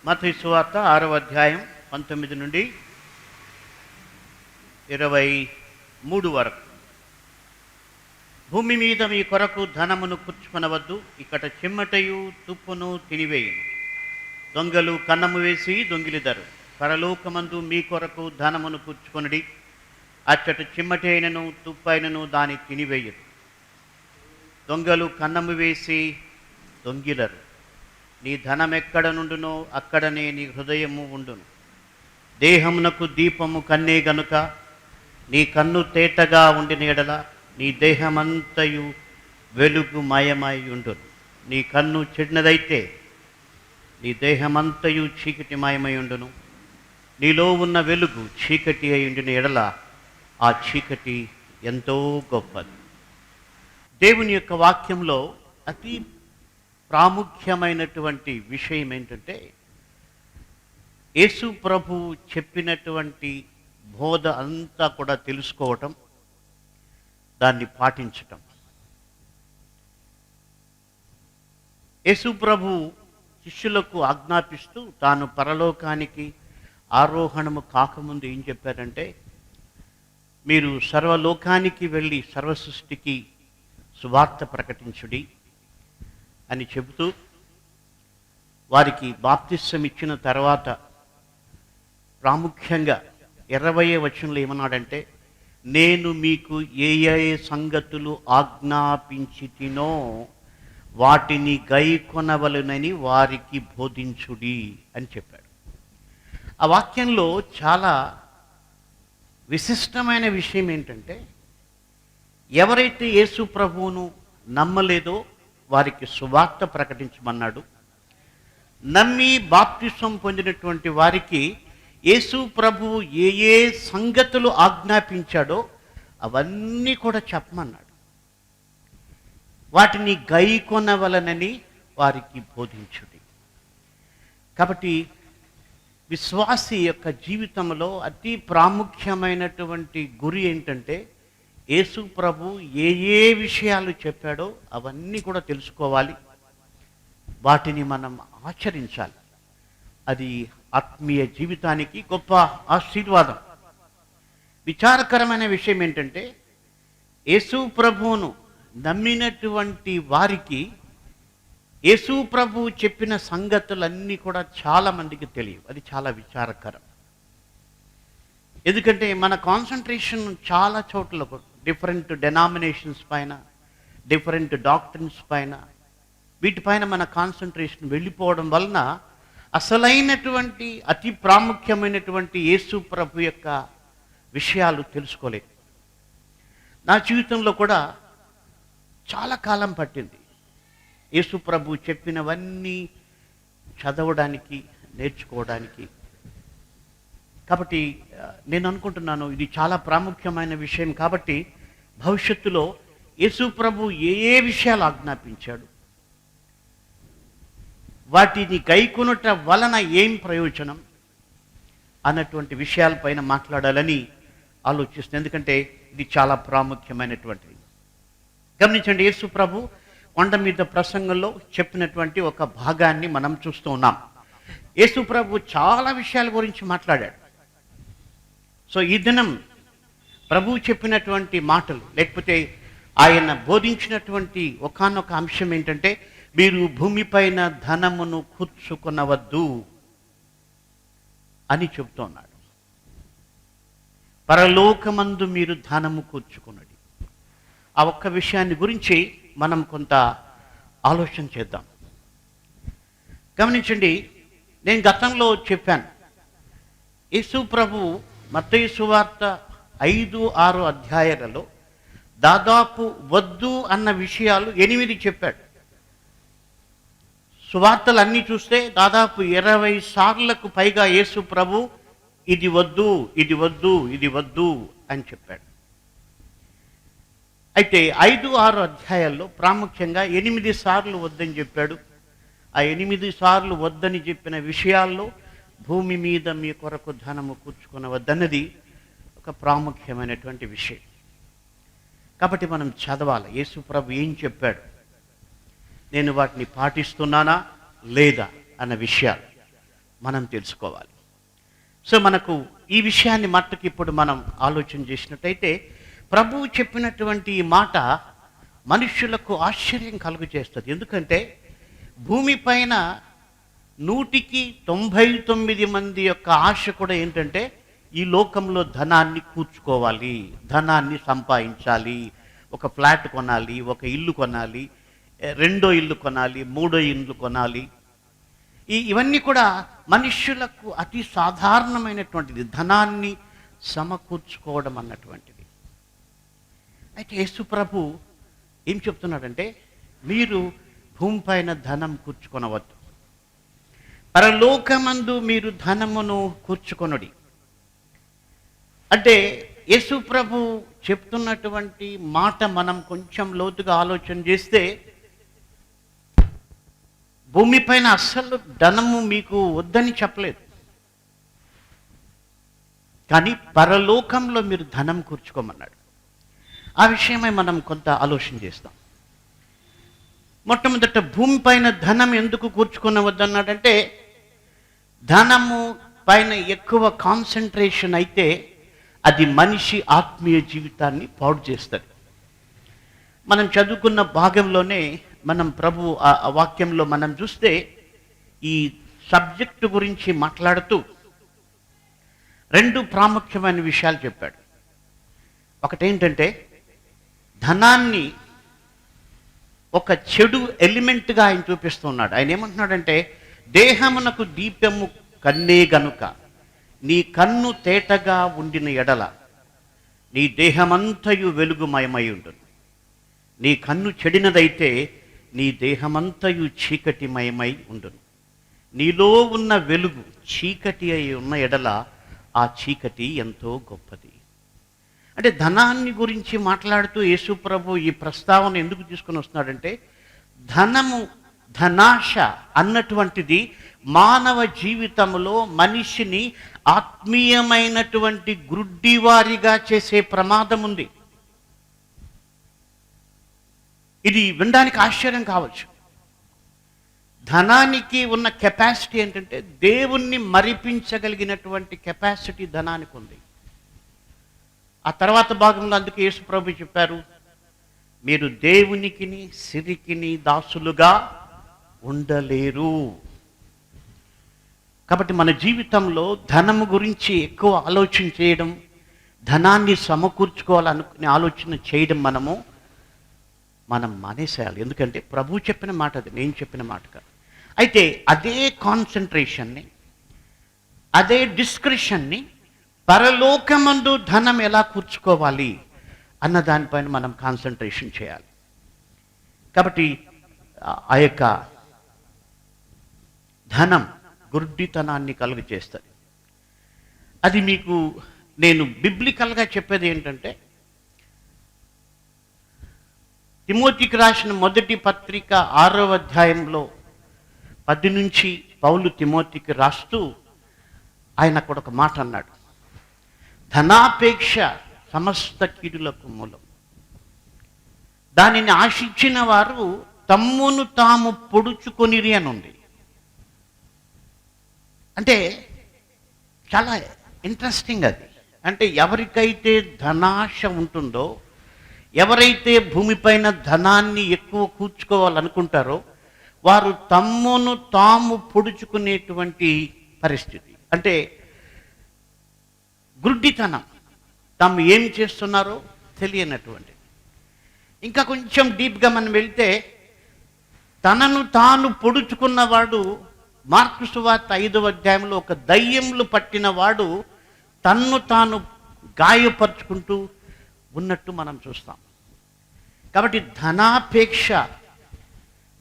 మత్తయి సువార్త 6వ అధ్యాయం 19 నుండి 23 వరకు. భూమి మీద మీ కొరకు ధనమును కూర్చుకొనవద్దు, ఇక్కడ చెమ్మటయు తుప్పును తినివేయును, దొంగలు కన్నము వేసి దొంగిలిదరు. పరలోకమందు మీ కొరకు ధనమును కూర్చుకొనుడి, అచ్చట చిమ్మటి అయినను తుప్పైనను దాని తినివేయరు. దొంగలు కన్నము వేసి దొంగిలరు. నీ ధనం ఎక్కడ నుండునో అక్కడనే నీ హృదయము ఉండును. దేహమునకు దీపము కన్నే గనుక నీ కన్ను తేటగా ఉండిన ఎడల నీ దేహమంతయు వెలుగుమయమై ఉండును. నీ కన్ను చెడినదైతే నీ దేహమంతయు చీకటిమయమై ఉండును. నీలో ఉన్న వెలుగు చీకటి అయి ఉండిన ఎడల ఆ చీకటి ఎంతో గొప్పది. దేవుని యొక్క వాక్యంలో అతి ప్రాముఖ్యమైనటువంటి విషయం ఏంటంటే, యేసు ప్రభు చెప్పినటువంటి బోధ అంతా కూడా తెలుసుకోవటం, దాన్ని పాటించటం. యేసు ప్రభు శిష్యులకు ఆజ్ఞాపిస్తూ తాను పరలోకానికి ఆరోహణము కాకముందు ఏం చెప్పారంటే, మీరు సర్వలోకానికి వెళ్ళి సర్వ సృష్టికి సువార్త ప్రకటించుడి అని చెబుతూ, వారికి బాప్తిస్సం ఇచ్చిన తర్వాత ప్రాముఖ్యంగా 20వ వచనంలో ఏమన్నాడంటే, నేను మీకు ఏ ఏ సంగతులు ఆజ్ఞాపించితినో వాటిని గైకొనవలెనని వారికి బోధించుడి అని చెప్పాడు. ఆ వాక్యంలో చాలా విశిష్టమైన విషయం ఏంటంటే, ఎవరైతే యేసు ప్రభువును నమ్మలేదో వారికి సువార్త ప్రకటించమన్నాడు. నమ్మి బాప్తిసం పొందినటువంటి వారికి యేసు ప్రభువు ఏ ఏ సంగతులు ఆజ్ఞాపించాడో అవన్నీ కూడా చెప్పమన్నాడు. వాటిని గైకొనవలనని వారికి బోధించుడి. కాబట్టి విశ్వాసి యొక్క జీవితంలో అతి ప్రాముఖ్యమైనటువంటి గురి ఏంటంటే, యేసు ప్రభు ఏ ఏ విషయాలు చెప్పాడో అవన్నీ కూడా తెలుసుకోవాలి, వాటిని మనం ఆచరించాలి. అది ఆత్మీయ జీవితానికి గొప్ప ఆశీర్వాదం. విచారకరమైన విషయం ఏంటంటే, యేసు ప్రభువును నమ్మినటువంటి వారికి యేసు ప్రభువు చెప్పిన సంగతులన్నీ కూడా చాలామందికి తెలియవు. అది చాలా విచారకరం. ఎందుకంటే మన కాన్సన్ట్రేషన్ చాలా చోట్ల డిఫరెంట్ డెనామినేషన్స్ పైన, డిఫరెంట్ డాక్ట్రిన్స్ పైన, వీటిపైన మన కాన్సన్ట్రేషన్ వెళ్ళిపోవడం వలన అసలైనటువంటి అతి ప్రాముఖ్యమైనటువంటి యేసు ప్రభు యొక్క విషయాలు తెలుసుకోలేదు. నా జీవితంలో కూడా చాలా కాలం పట్టింది యేసు ప్రభు చెప్పినవన్నీ చదవడానికి, నేర్చుకోవడానికి. కాబట్టి నేను అనుకుంటున్నాను ఇది చాలా ప్రాముఖ్యమైన విషయం. కాబట్టి భవిష్యత్తులో యేసు ప్రభు ఏ ఏ విషయాలు ఆజ్ఞాపించాడు, వాటిని గైకొనుట వలన ఏం ప్రయోజనం అన్నటువంటి విషయాలపైన మాట్లాడాలని ఆలోచిస్తుంది. ఎందుకంటే ఇది చాలా ప్రాముఖ్యమైనటువంటిది. గమనించండి, యేసు ప్రభు కొండ మీద ప్రసంగంలో చెప్పినటువంటి ఒక భాగాన్ని మనం చూస్తూ ఉన్నాం. యేసు ప్రభు చాలా విషయాల గురించి మాట్లాడాడు. సో ఈ దినం ప్రభువు చెప్పినటువంటి మాటలు, లేకపోతే ఆయన బోధించినటువంటి ఒకానొక అంశం ఏంటంటే, మీరు భూమిపైన ధనమును కూర్చుకొనవద్దు అని చెబుతున్నాడు. పరలోకమందు మీరు ధనము కూర్చుకొనడి. ఆ ఒక్క విషయాన్ని గురించి మనం కొంత ఆలోచన చేద్దాం. గమనించండి, నేను గతంలో చెప్పాను, యేసు ప్రభు మత్తయి సువార్త 5-6 అధ్యాయాలలో దాదాపు వద్దు అన్న విషయాలు 8 చెప్పాడు. సువార్తలన్నీ చూస్తే దాదాపు 20 సార్లకు పైగా యేసు ప్రభు ఇది వద్దు, ఇది వద్దు, ఇది వద్దు అని చెప్పాడు. అయితే 5-6 అధ్యాయాల్లో ప్రాముఖ్యంగా 8 సార్లు వద్దని చెప్పాడు. ఆ 8 సార్లు వద్దని చెప్పిన విషయాల్లో భూమి మీద మీ కొరకు ధనము కూర్చుకొనవద్దన్నది ఒక ప్రాముఖ్యమైనటువంటి విషయం. కాబట్టి మనం చదవాలి, యేసు ప్రభు ఏం చెప్పాడు, నేను వాటిని పాటిస్తున్నానా లేదా అన్న విషయాలు. మనం తెలుసుకోవాలి. సో మనకు ఈ విషయాన్ని మట్టుకు ఇప్పుడు మనం ఆలోచన చేసినట్టయితే, ప్రభువు చెప్పినటువంటి ఈ మాట మనుష్యులకు ఆశ్చర్యం కలుగు చేస్తుంది. ఎందుకంటే భూమిపైన 199 మంది యొక్క ఆశ కూడా ఏంటంటే, ఈ లోకంలో ధనాన్ని కూర్చుకోవాలి, ధనాన్ని సంపాదించాలి, ఒక ఫ్లాట్ కొనాలి, ఒక ఇల్లు కొనాలి, రెండో ఇల్లు కొనాలి, మూడో ఇల్లు కొనాలి. ఇవన్నీ కూడా మనుష్యులకు అతి సాధారణమైనటువంటిది, ధనాన్ని సమకూర్చుకోవడం అన్నటువంటిది. అయితే యేసు ప్రభు ఏం చెప్తున్నాడంటే, మీరు భూమిపైన ధనం కూర్చుకొనవద్దు, పరలోకమందు మీరు ధనమును కూర్చుకొనుడి. అంటే యేసు ప్రభు చెప్తున్నటువంటి మాట మనం కొంచెం లోతుగా ఆలోచన చేస్తే, భూమిపైన అస్సలు ధనము మీకు వద్దని చెప్పలేదు, కానీ పరలోకంలో మీరు ధనం కూర్చుకోమన్నాడు. ఆ విషయమై మనం కొంత ఆలోచన చేస్తాం. మొట్టమొదట భూమిపైన ధనం ఎందుకు కూర్చుకునవద్దన్నాడంటే, ధనము పైన ఎక్కువ కాన్సన్ట్రేషన్ అయితే అది మనిషి ఆత్మీయ జీవితాన్ని పాడు చేస్తుంది. మనం చదువుకున్న భాగంలోనే మనం ప్రభు ఆ వాక్యంలో మనం చూస్తే ఈ సబ్జెక్టు గురించి మాట్లాడుతూ 2 ప్రాముఖ్యమైన విషయాలు చెప్పాడు. ఒకటేంటంటే, ధనాన్ని ఒక చెడు ఎలిమెంట్గా ఆయన చూపిస్తున్నాడు. ఆయన ఏమంటున్నాడంటే, దేహమునకు దీపము కన్నే గనుక నీ కన్ను తేటగా ఉండిన ఎడల నీ దేహమంతయు వెలుగుమయమై ఉంటుంది. నీ కన్ను చెడినదైతే నీ దేహమంతయు చీకటిమయమై ఉండును. నీలో ఉన్న వెలుగు చీకటి అయి ఉన్న ఎడల ఆ చీకటి ఎంతో గొప్పది. అంటే ధనాన్ని గురించి మాట్లాడుతూ యేసు ప్రభు ఈ ప్రస్తావన ఎందుకు తీసుకొని వస్తున్నాడంటే, ధనాశ అన్నటువంటిది మానవ జీవితంలో మనిషిని ఆత్మీయమైనటువంటి గ్రుడ్డివారిగా చేసే ప్రమాదం ఉంది. ఇది వినడానికి ఆశ్చర్యం కావచ్చు. ధనానికి ఉన్న కెపాసిటీ ఏంటంటే, దేవుణ్ణి మరిపించగలిగినటువంటి కెపాసిటీ ధనానికి ఉంది. ఆ తర్వాత భాగంలో అందుకే యేసు ప్రభు చెప్పారు, మీరు దేవునికిని సిరికిని దాసులుగా ఉండలేరు. కాబట్టి మన జీవితంలో ధనము గురించి ఎక్కువ ఆలోచన చేయడం, ధనాన్ని సమకూర్చుకోవాలనుకునే ఆలోచన చేయడం మనం మానేసేయాలి. ఎందుకంటే ప్రభు చెప్పిన మాట అది, నేను చెప్పిన మాట కాదు. అయితే అదే కాన్సన్ట్రేషన్ని, అదే డిస్క్రిషన్ని పరలోకమందు ధనం ఎలా కూర్చుకోవాలి అన్న దానిపైన మనం కాన్సన్ట్రేషన్ చేయాలి. కాబట్టి ఆ యొక్క ధనం గుడ్డితనాన్ని కలుగు చేస్తుంది. అది మీకు నేను బిబ్లికల్గా చెప్పేది ఏంటంటే, తిమోతికి రాసిన మొదటి పత్రిక 6వ అధ్యాయంలో 10 నుంచి పౌలు తిమోతికి రాస్తూ ఆయన అక్కడ ఒక మాట అన్నాడు, ధనాపేక్ష సమస్త కీడులకు మూలం, దానిని ఆశించిన వారు తమ్మును తాము పొడుచుకొనిరి అని ఉంది. అంటే చాలా ఇంట్రెస్టింగ్ అది. అంటే ఎవరికైతే ధనాశ ఉంటుందో, ఎవరైతే భూమిపైన ధనాన్ని ఎక్కువ కూర్చుకోవాలనుకుంటారో, వారు తమ్మును తాము పొడుచుకునేటువంటి పరిస్థితి. అంటే గుడ్డితనం, తాము ఏం చేస్తున్నారో తెలియనటువంటి. ఇంకా కొంచెం డీప్గా మనం వెళ్తే, తనను తాను పొడుచుకున్నవాడు మార్కు సువార్త 5వ అధ్యాయంలో ఒక దయ్యములు పట్టిన వాడు తన్ను తాను గాయపరుచుకుంటూ ఉన్నట్టు మనం చూస్తాం. కాబట్టి ధనాపేక్ష,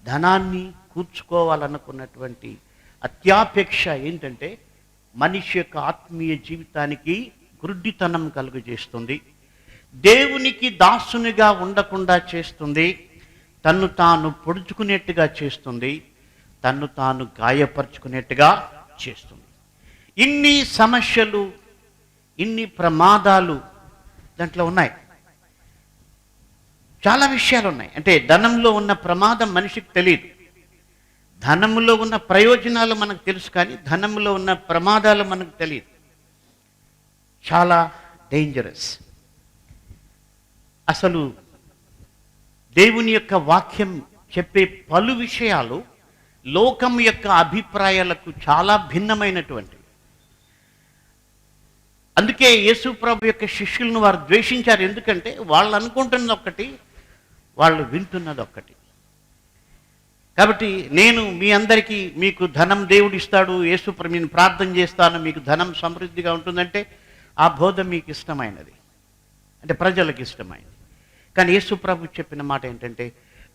ధనాన్ని కూర్చుకోవాలనుకున్నటువంటి అత్యాపేక్ష ఏంటంటే మనిషి యొక్క ఆత్మీయ జీవితానికి గుడ్డితనం కలుగజేస్తుంది, దేవునికి దాసునిగా ఉండకుండా చేస్తుంది, తన్ను తాను పొడుచుకునేట్టుగా చేస్తుంది, తన్ను తాను గాయపరుచుకునేట్టుగా చేస్తుంది. ఇన్ని సమస్యలు, ఇన్ని ప్రమాదాలు దాంట్లో ఉన్నాయి. చాలా విషయాలు ఉన్నాయి. అంటే ధనంలో ఉన్న ప్రమాదం మనిషికి తెలియదు. ధనములో ఉన్న ప్రయోజనాలు మనకు తెలుసు, కానీ ధనములో ఉన్న ప్రమాదాలు మనకు తెలియదు. చాలా డేంజరస్. అసలు దేవుని యొక్క వాక్యం చెప్పే పలు విషయాలు లోకం యొక్క అభిప్రాయాలకు చాలా భిన్నమైనటువంటివి. అందుకే యేసు ప్రభు యొక్క శిష్యులను వారు ద్వేషించారు. ఎందుకంటే వాళ్ళు అనుకుంటున్నది ఒక్కటి, వాళ్ళు వింటున్నది ఒక్కటి. కాబట్టి నేను మీ అందరికీ మీకు ధనం దేవుడు ఇస్తాడు, యేసు నేను ప్రార్థన చేస్తాను, మీకు ధనం సమృద్ధిగా ఉంటుందంటే ఆ బోధ మీకు ఇష్టమైనది, అంటే ప్రజలకు ఇష్టమైనది. కానీ యేసు ప్రభు చెప్పిన మాట ఏంటంటే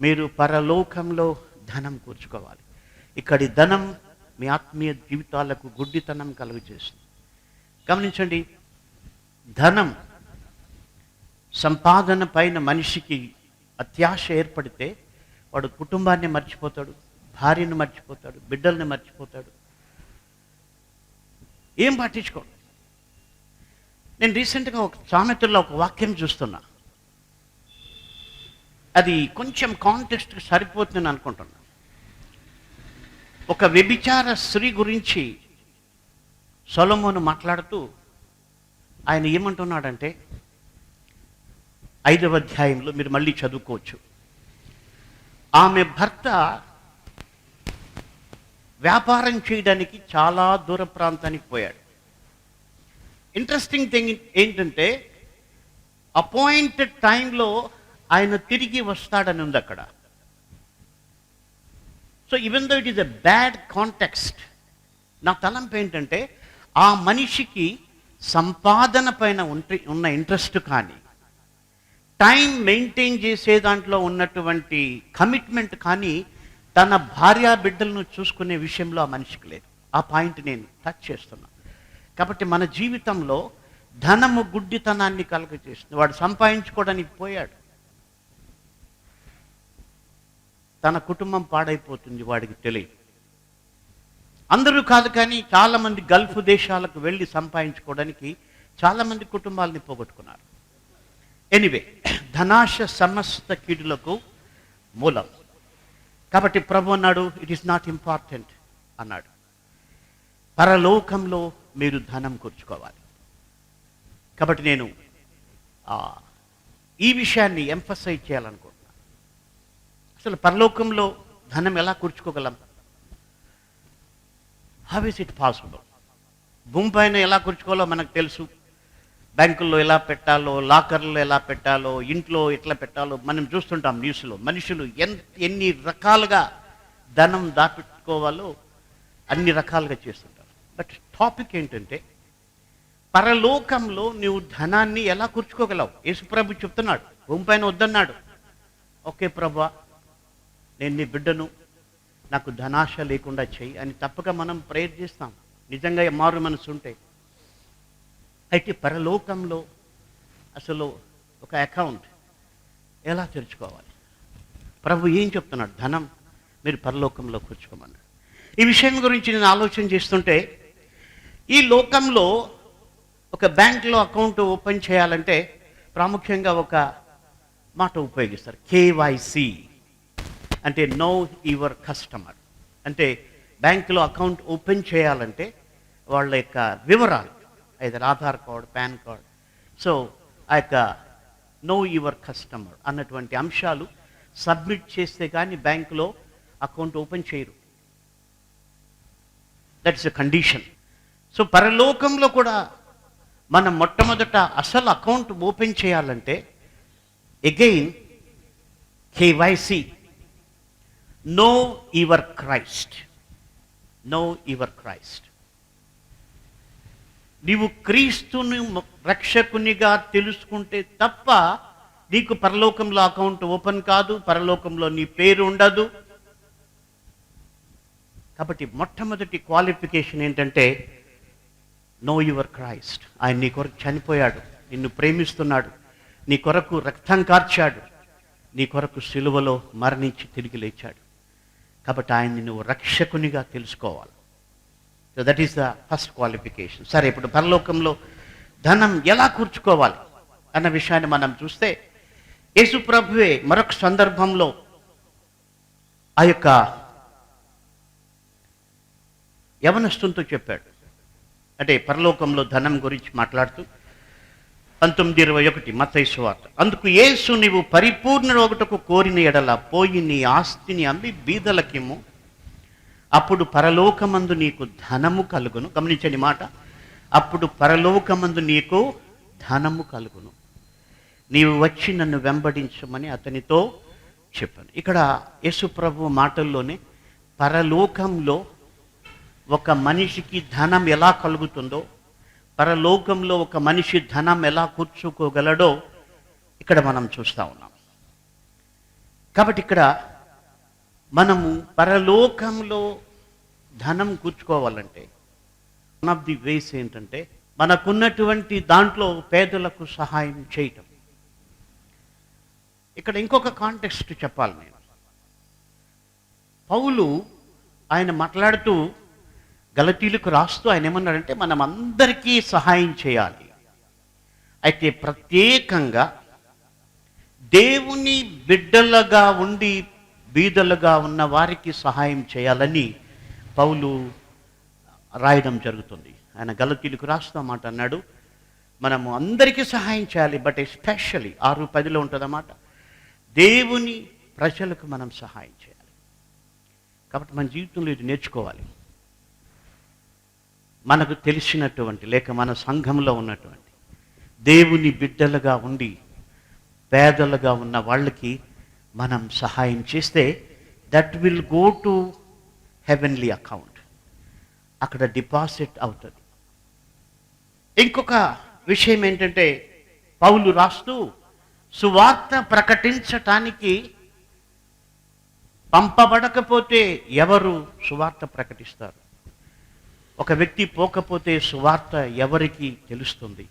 మీరు పరలోకంలో ధనం కూర్చుకోవాలి. ఇక్కడి ధనం మీ ఆత్మీయ జీవితాలకు గుడ్డితనం కలుగజేస్తుంది. గమనించండి, ధనం సంపాదన పైన మనిషికి అత్యాశ ఏర్పడితే వాడు కుటుంబాన్ని మర్చిపోతాడు, భార్యను మర్చిపోతాడు, బిడ్డల్ని మర్చిపోతాడు, ఏం పట్టించుకోడు. నేను రీసెంట్గా ఒక సామెతల్లో ఒక వాక్యం చూస్తున్నా, అది కొంచెం కాంటెక్స్ట్కి సరిపోతుందని అనుకుంటున్నా. ఒక వ్యభిచార స్త్రీ గురించి సొలొమోను మాట్లాడుతూ ఆయన ఏమంటున్నాడంటే 5వ అధ్యాయంలో మీరు మళ్ళీ చదువుకోవచ్చు. ఆమె భర్త వ్యాపారం చేయడానికి చాలా దూర ప్రాంతానికి పోయాడు. ఇంట్రెస్టింగ్ థింగ్ ఏంటంటే అపాయింటెడ్ టైంలో ఆయన తిరిగి వస్తాడని ఉంది అక్కడ. So even though it is a bad context, నా తలంపు ఏంటంటే ఆ మనిషికి సంపాదన పైన ఉన్న ఇంట్రెస్ట్ కానీ, టైం మెయింటైన్ చేసే దాంట్లో ఉన్నటువంటి కమిట్మెంట్ కానీ తన భార్యా బిడ్డలను చూసుకునే విషయంలో ఆ మనిషికి లేదు. ఆ పాయింట్ నేను టచ్ చేస్తున్నా. కాబట్టి మన జీవితంలో ధనము గుడ్డితనాన్ని కలుగజేస్తుంది. వాడు సంపాదించుకోవడానికి పోయాడు, తన కుటుంబం పాడైపోతుంది, వాడికి తెలియదు. అందరూ కాదు, కానీ చాలామంది గల్ఫ్ దేశాలకు వెళ్ళి సంపాదించుకోవడానికి చాలామంది కుటుంబాలని పోగొట్టుకున్నారు. ఎనీవే, ధనాశ సమస్త కీడులకు మూలం. కాబట్టి ప్రభు అన్నాడు ఇట్ ఈస్ నాట్ ఇంపార్టెంట్ అన్నాడు. పరలోకంలో మీరు ధనం కూర్చుకోవాలి. కాబట్టి నేను ఈ విషయాన్ని ఎంఫసైజ్ చేయాలనుకుంటున్నాను. అసలు పరలోకంలో ధనం ఎలా కూర్చుకోగలం? How is it possible? భూమి పైన ఎలా కూర్చుకోవాలో మనకు తెలుసు. బ్యాంకుల్లో ఎలా పెట్టాలో, లాకర్లో ఎలా పెట్టాలో, ఇంట్లో ఎట్లా పెట్టాలో మనం చూస్తుంటాం న్యూస్లో. మనుషులు ఎన్ని రకాలుగా ధనం దాపెట్టుకోవాలో అన్ని రకాలుగా చేస్తుంటారు. బట్ టాపిక్ ఏంటంటే పరలోకంలో నువ్వు ధనాన్ని ఎలా కూర్చుకోగలవు? యేసుప్రభు చెప్తున్నాడు, భూమి పైన వద్దన్నాడు. ఓకే ప్రభా, నేను నీ బిడ్డను, నాకు ధనాశ లేకుండా చెయ్యి అని తప్పక మనం ప్రేయర్ చేస్తాం, నిజంగా మారు మనసు ఉంటే. అయితే పరలోకంలో అసలు ఒక అకౌంట్ ఎలా తెరుచుకోవాలి? ప్రభు ఏం చెప్తున్నాడు? ధనం మీరు పరలోకంలో కూర్చోమన్నాడు. ఈ విషయం గురించి నేను ఆలోచన చేస్తుంటే, ఈ లోకంలో ఒక బ్యాంక్లో అకౌంట్ ఓపెన్ చేయాలంటే ప్రాముఖ్యంగా ఒక మాట ఉపయోగిస్తారు, కేవైసి. అంటే నో యువర్ కస్టమర్. అంటే బ్యాంకులో అకౌంట్ ఓపెన్ చేయాలంటే వాళ్ళ యొక్క వివరాలు, either Aadhaar card, pan card, so ఆ యొక్క నో యువర్ కస్టమర్ అన్నటువంటి అంశాలు సబ్మిట్ చేస్తే కానీ బ్యాంకులో అకౌంట్ ఓపెన్ చేయరు. That's a condition. సో పరలోకంలో కూడా మనం మొట్టమొదట అసలు అకౌంట్ ఓపెన్ చేయాలంటే again KYC, know your Christ. Know your Christ. నీవు క్రీస్తుని రక్షకునిగా తెలుసుకుంటే తప్ప నీకు పరలోకంలో అకౌంట్ ఓపెన్ కాదు, పరలోకంలో నీ పేరు ఉండదు. కాబట్టి మొట్టమొదటి క్వాలిఫికేషన్ ఏంటంటే నో యువర్ క్రైస్ట్. ఆయన నీ కొరకు చనిపోయాడు, నిన్ను ప్రేమిస్తున్నాడు, నీ కొరకు రక్తం కార్చాడు, నీ కొరకు సిలువలో మరణించి తిరిగి లేచాడు. కాబట్టి ఆయన్ని నువ్వు రక్షకునిగా తెలుసుకోవాలి. So that is the first qualification. సరే, ఇప్పుడు పరలోకంలో ధనం ఎలా కూర్చుకోవాలి అన్న విషయాన్ని మనం చూస్తే, యేసు ప్రభువే మరొక సందర్భంలో ఆ యొక్క యవనస్తునితో చెప్పాడు. అంటే పరలోకంలో ధనం గురించి మాట్లాడుతూ 19:21 మత్తయి సువార్త. అందుకు యేసు, నీవు పరిపూర్ణుడొకటకు కోరిన ఎడల పోయి నీ ఆస్తిని అమ్మి బీదలకిమ్ము, అప్పుడు పరలోకమందు నీకు ధనము కలుగును. గమనించండి మాట, అప్పుడు పరలోకమందు నీకు ధనము కలుగును, నీవు వచ్చి నన్ను వెంబడించమని అతనితో చెప్పాను. ఇక్కడ యేసు ప్రభు మాటల్లోనే పరలోకంలో ఒక మనిషికి ధనం ఎలా కలుగుతుందో, పరలోకంలో ఒక మనిషి ధనం ఎలా కూర్చుకోగలడో ఇక్కడ మనం చూస్తూ ఉన్నాం. కాబట్టి ఇక్కడ మనము పరలోకంలో ధనం కూర్చుకోవాలంటే వన్ ఆఫ్ ది వేస్ ఏంటంటే మనకున్నటువంటి దాంట్లో పేదలకు సహాయం చేయటం. ఇక్కడ ఇంకొక కాంటెక్స్ట్ చెప్పాలి నేను. పౌలు ఆయన మాట్లాడుతూ గలతీలకు రాస్తూ ఆయన ఏమన్నాడంటే మనం అందరికీ సహాయం చేయాలి, అయితే ప్రత్యేకంగా దేవుని బిడ్డలుగా ఉండి బీదలుగా ఉన్న వారికి సహాయం చేయాలని పౌలు రాయడం జరుగుతుంది. ఆయన గలతీలకు రాస్తూ మాట అన్నాడు, మనము అందరికీ సహాయం చేయాలి, బట్ ఎస్పెషల్లీ 6:10 ఉంటుందన్నమాట, దేవుని ప్రజలకు మనం సహాయం చేయాలి. కాబట్టి మన జీవితంలో ఇది నేర్చుకోవాలి. మనకు తెలిసినటువంటి లేక మన సంఘంలో ఉన్నటువంటి దేవుని బిడ్డలుగా ఉండి పేదలుగా ఉన్న వాళ్ళకి మనం సహాయం చేస్తే that will go to heavenly account, అక్కడ డిపాజిట్ అవుతుంది. ఇంకొక విషయం ఏంటంటే పౌలు రాస్తూ సువార్త ప్రకటించటానికి పంపబడకపోతే ఎవరు సువార్త ప్రకటిస్తారు? ఒక వ్యక్తి పోకపోతే సువార్త ఎవరికి తెలుస్తుంది?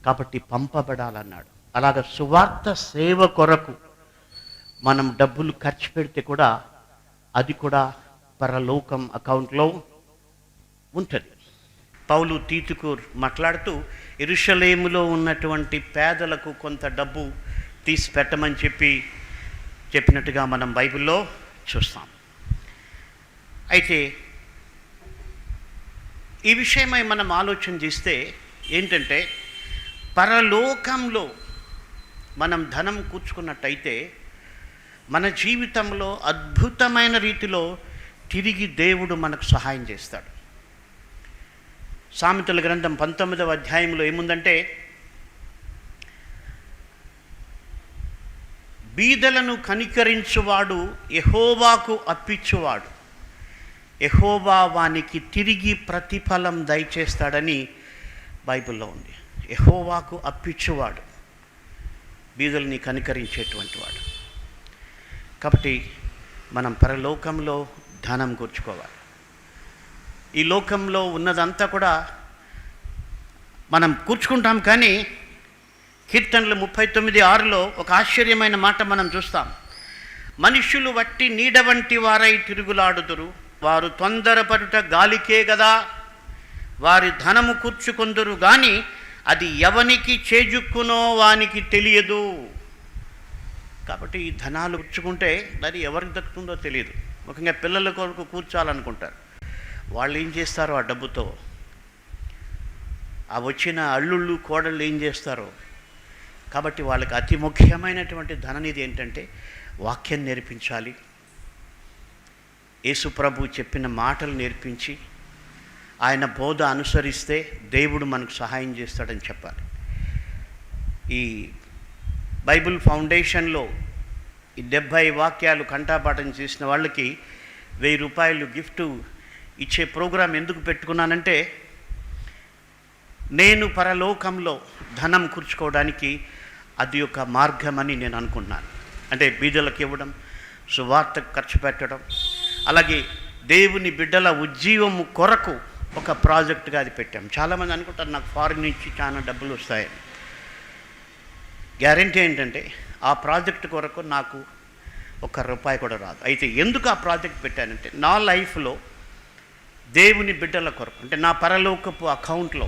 కాబట్టి పంపబడాలన్నాడు. అలాగ సువార్త సేవ కొరకు మనం డబ్బులు ఖర్చు పెడితే కూడా అది కూడా పరలోకం అకౌంట్లో ఉంటుంది. పౌలు తీతుకు మాట్లాడుతూ యెరూషలేములో ఉన్నటువంటి పేదలకు కొంత డబ్బు తీసి పెట్టమని చెప్పినట్టుగా మనం బైబిల్లో చూస్తాం. అయితే ఈ విషయమై మనం ఆలోచన చేస్తే ఏంటంటే పరలోకంలో మనం ధనం కూర్చుకున్నట్టయితే మన జీవితంలో అద్భుతమైన రీతిలో తిరిగి దేవుడు మనకు సహాయం చేస్తాడు. సామెతల గ్రంథం 19వ అధ్యాయంలో ఏముందంటే, బీదలను కనికరించువాడు యెహోవాకు అప్పిచ్చువాడు, యెహోవా వానికి తిరిగి ప్రతిఫలం దయచేస్తాడని బైబిల్లో ఉంది. యెహోవాకు అప్పిచ్చువాడు బీదల్ని కనికరించేటువంటి వాడు. కాబట్టి మనం పరలోకంలో ధనం కూర్చుకోవాలి. ఈ లోకంలో ఉన్నదంతా కూడా మనం కూర్చుకుంటాం, కానీ కీర్తనలు 39:6 ఒక ఆశ్చర్యమైన మాట మనం చూస్తాం. మనుష్యులు వట్టి నీడ వంటి వారై తిరుగులాడుదురు, వారు తొందరపడుట గాలికే గదా, వారి ధనము కూర్చుకొందురు గాని అది ఎవనికి చేజుక్కునో వానికి తెలియదు. కాబట్టి ఈ ధనాలు కూర్చుకుంటే అది ఎవరికి దక్కుతుందో తెలియదు. ముఖ్యంగా పిల్లల కొరకు కూర్చోాలనుకుంటారు. వాళ్ళు ఏం చేస్తారో ఆ డబ్బుతో, ఆ వచ్చిన అల్లుళ్ళు కోడళ్ళు ఏం చేస్తారో. కాబట్టి వాళ్ళకి అతి ముఖ్యమైనటువంటి ధననిధి ఏంటంటే వాక్యం నేర్పించాలి, యేసు ప్రభు చెప్పిన మాటలు నేర్పించి ఆయన బోధ అనుసరిస్తే దేవుడు మనకు సహాయం చేస్తాడని చెప్పాలి. ఈ బైబిల్ ఫౌండేషన్లో ఈ 70 వాక్యాలు కంఠాపాఠం చేసిన వాళ్ళకి 1000 రూపాయలు గిఫ్ట్ ఇచ్చే ప్రోగ్రాం ఎందుకు పెట్టుకున్నానంటే, నేను పరలోకంలో ధనం కూర్చుకోవడానికి అది ఒక మార్గమని నేను అనుకుంటున్నాను. అంటే బీదలకు ఇవ్వడం, సువార్తకు ఖర్చు పెట్టడం, అలాగే దేవుని బిడ్డల ఉజ్జీవం కొరకు ఒక ప్రాజెక్టుగా అది పెట్టాం. చాలామంది అనుకుంటారు నాకు ఫారిన్ నుంచి చాలా డబ్బులు వస్తాయని. గ్యారెంటీ ఏంటంటే ఆ ప్రాజెక్ట్ కొరకు నాకు ₹1 కూడా రాదు. అయితే ఎందుకు ఆ ప్రాజెక్ట్ పెట్టానంటే నా లైఫ్లో దేవుని బిడ్డల కొరకు, అంటే నా పరలోకపు అకౌంట్లో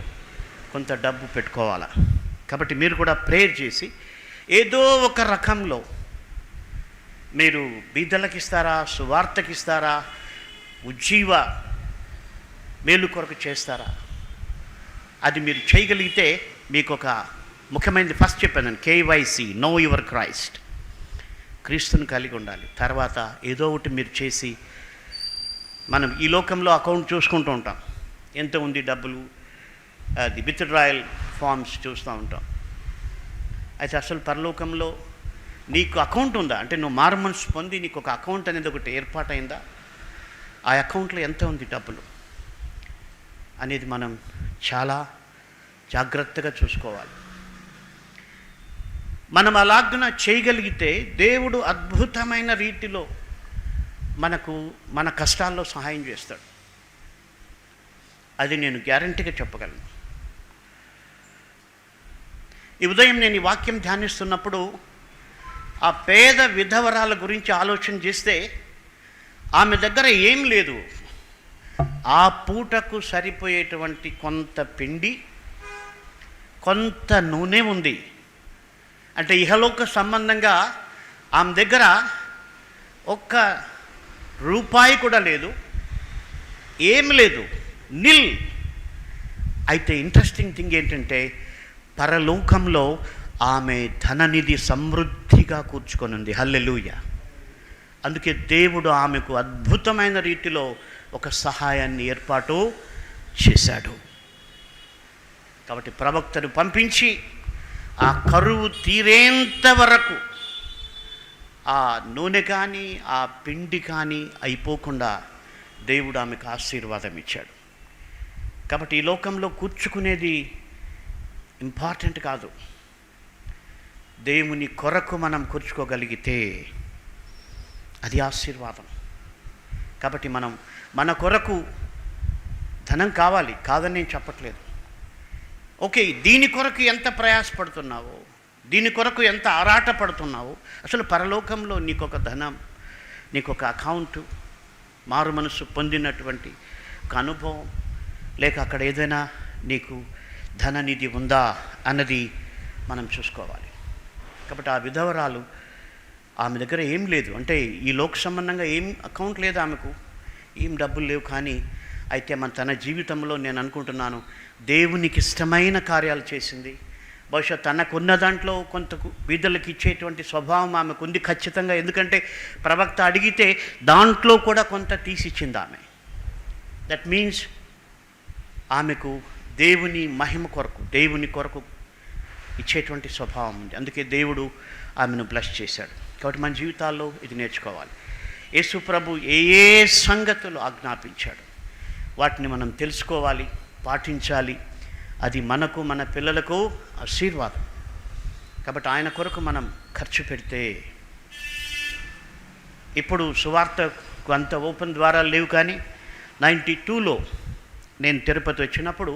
కొంత డబ్బు పెట్టుకోవాలా. కాబట్టి మీరు కూడా ప్రేయర్ చేసి ఏదో ఒక రకంలో మీరు బీదలకు ఇస్తారా, సువార్తకి ఇస్తారా, ఉజ్జీవ మేలు కొరకు చేస్తారా? అది మీరు చేయగలిగితే మీకు ఒక ముఖ్యమైనది ఫస్ట్ చెప్పాను నేను, కేవైసీ, నో యువర్ క్రైస్ట్. క్రీస్తుని కలిగి ఉండాలి. తర్వాత ఏదో ఒకటి మీరు చేసి, మనం ఈ లోకంలో అకౌంట్ చూసుకుంటూ ఉంటాం, ఎంత ఉంది డబ్బులు, అది విత్డ్రాయల్ ఫార్మ్స్ చూస్తూ ఉంటాం. అయితే అసలు పరలోకంలో నీకు అకౌంట్ ఉందా? అంటే నువ్వు మారు మనసు పొంది నీకు ఒక అకౌంట్ అనేది ఒకటి ఏర్పాటైందా? ఆ అకౌంట్లో ఎంత ఉంది డబ్బులు అనేది మనం చాలా జాగ్రత్తగా చూసుకోవాలి. మనం అలాగున చేయగలిగితే దేవుడు అద్భుతమైన రీతిలో మన కష్టాల్లో సహాయం చేస్తాడు. అది నేను గ్యారంటీగా చెప్పగలను. ఈ ఉదయం నేను ఈ వాక్యం ధ్యానిస్తున్నప్పుడు ఆ పేద విధవరాల గురించి ఆలోచన చేస్తే, ఆమె దగ్గర ఏం లేదు, ఆ పూటకు సరిపోయేటువంటి కొంత పిండి, కొంత నూనె ఉంది. అంటే ఇహలోక సంబంధంగా ఆమె దగ్గర ఒక్క రూపాయి కూడా లేదు, ఏం లేదు, నిల్. అయితే ఇంట్రెస్టింగ్ థింగ్ ఏంటంటే, పరలోకంలో ఆమె ధననిధి సమృద్ధిగా కూర్చుకొని ఉంది. హల్లెలూయా. అందుకే దేవుడు ఆమెకు అద్భుతమైన రీతిలో ఒక సహాయాన్ని ఏర్పాటు చేశాడు. కాబట్టి ప్రవక్తను పంపించి ఆ కరువు తీరేంత వరకు ఆ నూనె కానీ ఆ పిండి కానీ అయిపోకుండా దేవుడు ఆమెకు ఆశీర్వాదం ఇచ్చాడు. కాబట్టి ఈ లోకంలో కూర్చుకునేది ఇంపార్టెంట్ కాదు. దేవుని కొరకు మనం కూర్చుకోగలిగితే అది ఆశీర్వాదం. కాబట్టి మన కొరకు ధనం కాదని నేను చెప్పట్లేదు. ఓకే, దీని కొరకు ఎంత ప్రయాసపడుతున్నావో, దీని కొరకు ఎంత ఆరాటపడుతున్నావో, అసలు పరలోకంలో నీకొక ధనం, నీకొక అకౌంటు, మారు మనసు పొందినటువంటి ఒక అనుభవం, లేక అక్కడ ఏదైనా నీకు ధననిధి ఉందా అన్నది మనం చూసుకోవాలి. కాబట్టి ఆ విధవరాలు, ఆమె దగ్గర ఏం లేదు, అంటే ఈ లోక సంబంధంగా ఏం అకౌంట్ లేదు, ఆమెకు ఏం డబ్బులు లేవు. కానీ అయితే తన జీవితంలో నేను అనుకుంటున్నాను దేవునికి ఇష్టమైన కార్యాలు చేసింది. బహుశా తనకున్న దాంట్లో కొంత బీదలకు ఇచ్చేటువంటి స్వభావం ఆమెకు ఉంది ఖచ్చితంగా. ఎందుకంటే ప్రవక్త అడిగితే దాంట్లో కూడా కొంత తీసిచ్చింది ఆమె. దట్ మీన్స్ ఆమెకు దేవుని మహిమ కొరకు, దేవుని కొరకు ఇచ్చేటువంటి స్వభావం ఉంది. అందుకే దేవుడు ఆమెను బ్లెస్ చేశాడు. కాబట్టి మన జీవితాల్లో ఇది నేర్చుకోవాలి. యేసు ప్రభు ఏ ఏ సంగతులు ఆజ్ఞాపించాడు వాటిని మనం తెలుసుకోవాలి, పాటించాలి. అది మనకు, మన పిల్లలకు ఆశీర్వాదం. కాబట్టి ఆయన కొరకు మనం ఖర్చు పెడితే, ఇప్పుడు సువార్తకు అంత ఓపెన్ ద్వారాలు లేవు, కానీ 92లో నేను తిరుపతి వచ్చినప్పుడు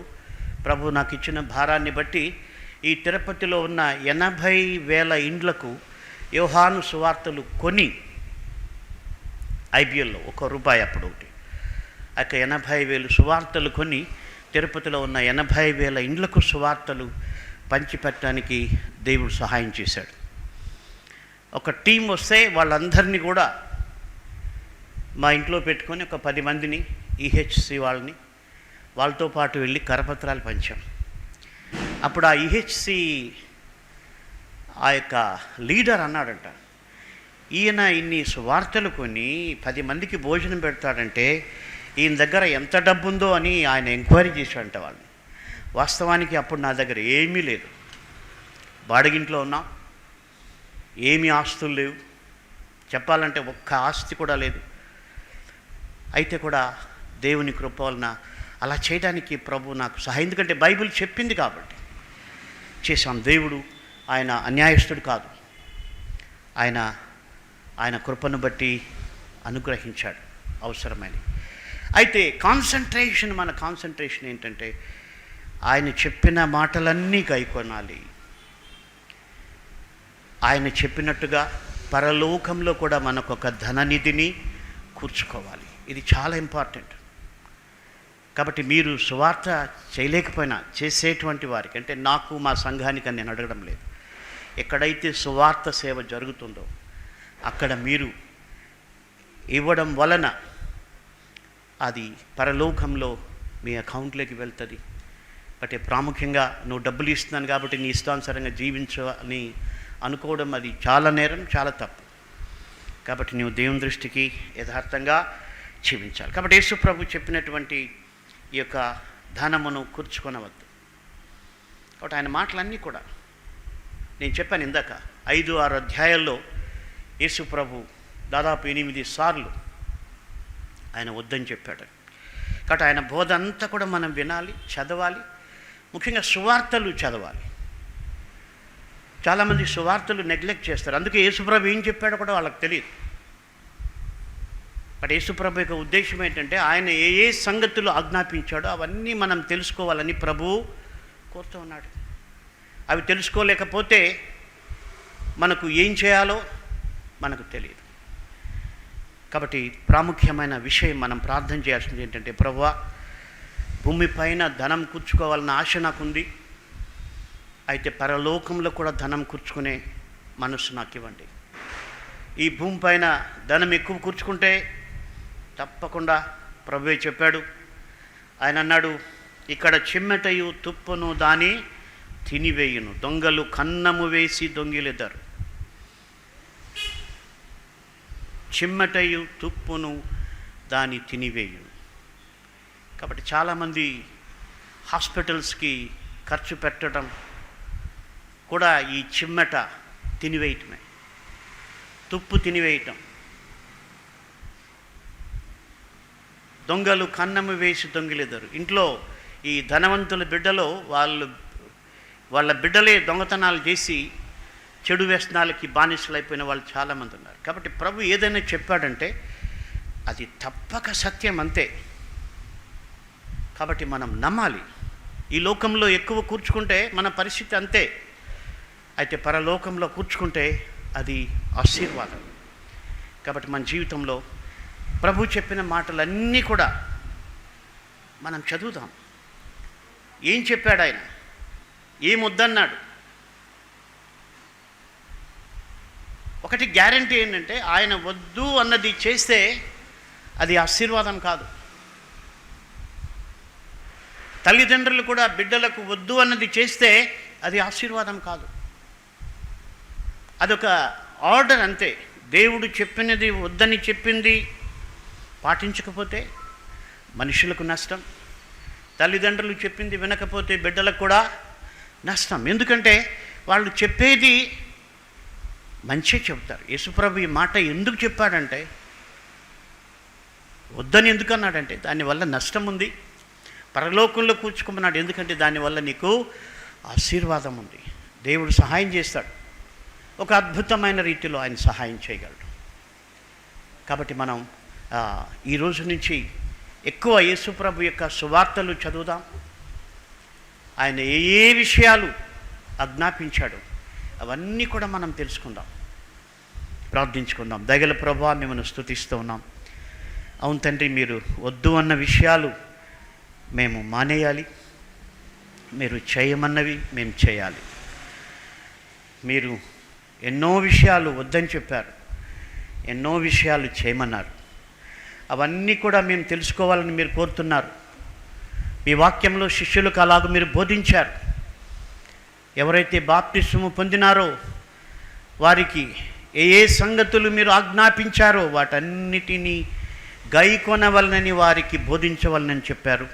ప్రభు నాకు ఇచ్చిన భారాన్ని బట్టి ఈ తిరుపతిలో ఉన్న 80,000 ఇండ్లకు యోహాను సువార్తలు కొని, ఐబిఎల్లో ₹1 అప్పుడు ఒకటి, అక్క 80,000 సువార్తలు కొని తిరుపతిలో ఉన్న 80,000 ఇండ్లకు సువార్తలు పంచిపెట్టడానికి దేవుడు సహాయం చేశాడు. ఒక టీం వస్తే వాళ్ళందరినీ కూడా మా ఇంట్లో పెట్టుకొని ఒక 10 మందిని, ఈహెచ్సి వాళ్ళతో పాటు వెళ్ళి కరపత్రాలు పంచాం. అప్పుడు ఆ ఈహెచ్సి ఆ యొక్క లీడర్ అన్నాడంట, ఈయన ఇన్ని సువార్తలు కొని 10 మందికి భోజనం పెడతాడంటే ఈయన దగ్గర ఎంత డబ్బు ఉందో అని ఆయన ఎంక్వైరీ చేశాడంట వాళ్ళని. వాస్తవానికి అప్పుడు నా దగ్గర ఏమీ లేదు, బాడిగింట్లో ఉన్నాం, ఏమీ ఆస్తులు లేవు, చెప్పాలంటే ఒక్క ఆస్తి కూడా లేదు. అయితే కూడా దేవుని కృప వలన అలా చేయడానికి ప్రభు నాకు సహాయం, ఎందుకంటే బైబిల్ చెప్పింది కాబట్టి చేశాం. దేవుడు ఆయన అన్యాయస్తుడు కాదు, ఆయన కృపను బట్టి అనుగ్రహించాడు అవసరమని. అయితే మన కాన్సన్ట్రేషన్ ఏంటంటే ఆయన చెప్పిన మాటలన్నీ గైకొనాలి. ఆయన చెప్పినట్టుగా పరలోకంలో కూడా మనకు ఒక ధననిధిని కూర్చుకోవాలి. ఇది చాలా ఇంపార్టెంట్. కాబట్టి మీరు సువార్త చేయలేకపోయినా చేసేటువంటి వారికి, అంటే నాకు, మా సంఘానికి అని నేను అడగడం లేదు, ఎక్కడైతే సువార్త సేవ జరుగుతుందో అక్కడ మీరు ఇవ్వడం వలన అది పరలోకంలో మీ అకౌంట్లోకి వెళ్తుంది. బట్ ప్రాముఖ్యంగా నువ్వు డబ్బులు ఇస్తున్నాను కాబట్టి నీ ఇష్టానుసారంగా జీవించు అని అనుకోవడం అది చాలా నేరం, చాలా తప్పు. కాబట్టి నువ్వు దేవుని దృష్టికి యథార్థంగా జీవించాలి. కాబట్టి యేసు ప్రభు చెప్పినటువంటి ఈ యొక్క ధనమును కూర్చుకొనవద్దు. కాబట్టి ఆయన మాటలన్నీ కూడా నేను చెప్పాను ఇందాక 5-6 అధ్యాయాల్లో యేసు ప్రభు దాదాపు 8 సార్లు ఆయన వద్దని చెప్పాడు. కాబట్టి ఆయన బోధ అంతా కూడా మనం వినాలి, చదవాలి. ముఖ్యంగా సువార్తలు చదవాలి. చాలామంది సువార్తలు నెగ్లెక్ట్ చేస్తారు. అందుకే యేసుప్రభు ఏం చెప్పాడో కూడా వాళ్ళకి తెలియదు. బట్ యేసుప్రభు యొక్క ఉద్దేశం ఏంటంటే ఆయన ఏ ఏ సంగతులు ఆజ్ఞాపించాడో అవన్నీ మనం తెలుసుకోవాలని ప్రభువు కోరుతూ ఉన్నాడు. అవి తెలుసుకోలేకపోతే మనకు ఏం చేయాలో మనకు తెలియదు. కాబట్టి ప్రాముఖ్యమైన విషయం మనం ప్రార్థన చేయాల్సింది ఏంటంటే, ప్రభువా, భూమిపైన ధనం కూర్చుకోవాలన్న ఆశ నాకుంది, అయితే పరలోకంలో కూడా ధనం కూర్చుకునే మనసు నాకు ఇవ్వండి. ఈ భూమిపైన ధనం ఎక్కువ కూర్చుకుంటే తప్పకుండా ప్రభువే చెప్పాడు. ఆయన అన్నాడు, ఇక్కడ చిమ్మెటయు తుప్పును దాని తినివేయును, దొంగలు కన్నము వేసి దొంగిలెదరు. చిమ్మటయు తుప్పును దాని తినివేయును. కాబట్టి చాలామంది హాస్పిటల్స్కి ఖర్చు పెట్టడం కూడా ఈ చిమ్మట తినివేయటమే, తుప్పు తినివేయటం. దొంగలు కన్నము వేసి దొంగిలెదరు. ఇంట్లో ఈ ధనవంతుల బిడ్డలో వాళ్ళ బిడ్డలే దొంగతనాలు చేసి చెడు వ్యసనాలకి బానిసలైపోయిన వాళ్ళు చాలామంది ఉన్నారు. కాబట్టి ప్రభు ఏదైనా చెప్పాడంటే అది తప్పక సత్యం, అంతే. కాబట్టి మనం నమ్మాలి. ఈ లోకంలో ఎక్కువ కూర్చుకుంటే మన పరిస్థితి అంతే, అయితే పరలోకంలో కూర్చుకుంటే అది ఆశీర్వాదం. కాబట్టి మన జీవితంలో ప్రభు చెప్పిన మాటలన్నీ కూడా మనం చదువుదాం. ఏం చెప్పాడు ఆయన, ఏమొద్దన్నాడు. ఒకటి గ్యారంటీ ఏంటంటే, ఆయన వద్దు అన్నది చేస్తే అది ఆశీర్వాదం కాదు. తల్లిదండ్రులు కూడా బిడ్డలకు వద్దు అన్నది చేస్తే అది ఆశీర్వాదం కాదు. అదొక ఆర్డర్ అంతే. దేవుడు చెప్పినది వద్దని చెప్పింది పాటించకపోతే మనుషులకు నష్టం, తల్లిదండ్రులు చెప్పింది వినకపోతే బిడ్డలకు కూడా నష్టం. ఎందుకంటే వాళ్ళు చెప్పేది మంచి చెప్తారు. యేసుప్రభు ఈ మాట ఎందుకు చెప్పాడంటే, వద్దని ఎందుకు అన్నాడంటే దానివల్ల నష్టం ఉంది. పరలోకంలో కూర్చుకోమన్నాడు ఎందుకంటే దానివల్ల నీకు ఆశీర్వాదం ఉంది. దేవుడు సహాయం చేస్తాడు, ఒక అద్భుతమైన రీతిలో ఆయన సహాయం చేయగలడు. కాబట్టి మనం ఈ రోజు నుంచి ఎక్కువ యేసుప్రభు యొక్క సువార్తలు చదువుదాం. ఆయన ఏ ఏ విషయాలు ఆజ్ఞాపించాడు అవన్నీ కూడా మనం తెలుసుకుందాం, ప్రార్థించుకుందాం. దయగల ప్రభువా, మిమ్మల్ని స్తుతిస్తూ ఉన్నాం. అవును తండ్రి, మీరు వద్దు అన్న విషయాలు మేము మానేయాలి, మీరు చేయమన్నవి మేము చేయాలి. మీరు ఎన్నో విషయాలు వద్దని చెప్పారు, ఎన్నో విషయాలు చేయమన్నారు. అవన్నీ కూడా మేము తెలుసుకోవాలని మీరు కోరుతున్నారు. మీ వాక్యంలో శిష్యులకు అలాగూ మీరు బోధించారు. ఎవరైతే బాప్తిస్మము పొందినారో వారికి ఏ ఏ సంగతులు మీరు ఆజ్ఞాపించారో వాటన్నిటినీ గైకొనవలనని వారికి బోధించవలనని చెప్పారు.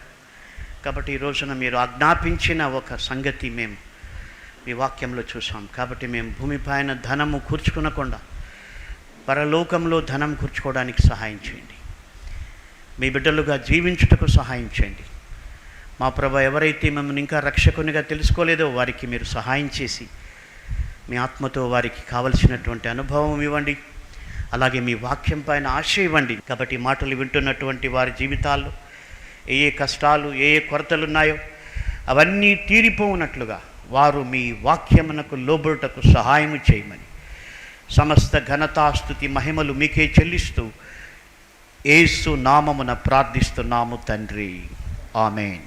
కాబట్టి ఈ రోజున మీరు ఆజ్ఞాపించిన ఒక సంగతి మేము మీ వాక్యంలో చూసాం. కాబట్టి మేము భూమిపైన ధనము కూర్చుకునకుండా పరలోకంలో ధనం కూర్చుకోవడానికి సహాయం చేయండి. మీ బిడ్డలుగా జీవించుటకు సహాయం చేయండి. మా ప్రభు, ఎవరైతే మిమ్మల్ని ఇంకా రక్షకునిగా తెలుసుకోలేదో వారికి మీరు సహాయం చేసి మీ ఆత్మతో వారికి కావలసినటువంటి అనుభవం ఇవ్వండి. అలాగే మీ వాక్యం పైన ఆశ ఇవ్వండి. కాబట్టి మాటలు వింటున్నటువంటి వారి జీవితాల్లో ఏ ఏ కష్టాలు, ఏ ఏ కొరతలు ఉన్నాయో అవన్నీ తీరిపోవునట్లుగా వారు మీ వాక్యమునకు లోబడుటకు సహాయం చేయమని సమస్త ఘనతాస్తుతి మహిమలు మీకే చెల్లిస్తూ యేసు నామమున ప్రార్థిస్తున్నాము తండ్రి. ఆమేన్.